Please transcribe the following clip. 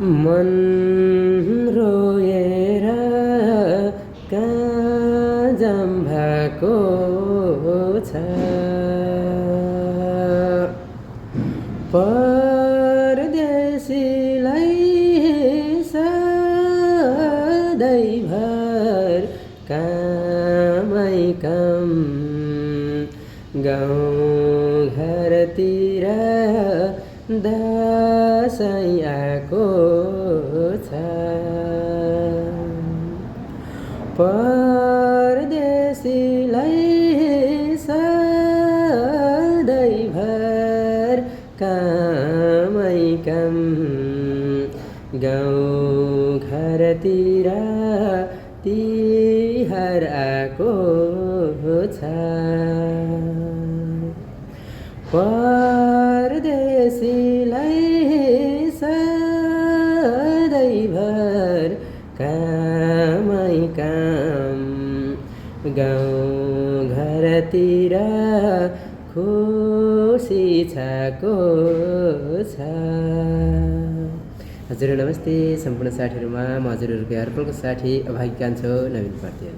मन रोएर काँजाम भएको छ परदेशीलाई सधैँभर कामै काम गाउँ घरतिर दसैँ आएको छ परदेशीलाई सधैँभर कामै काम गाउँ घरतिर तिहार आएको छ परदेशीलाई सधैँभर कामै काम गाउँ घरतिर खुसी छाको छ। हजुर नमस्ते सम्पूर्ण साथीहरूमा म हजुरहरूको अर्पणको साथी अभागी कान्छो नवीन पार्टियल।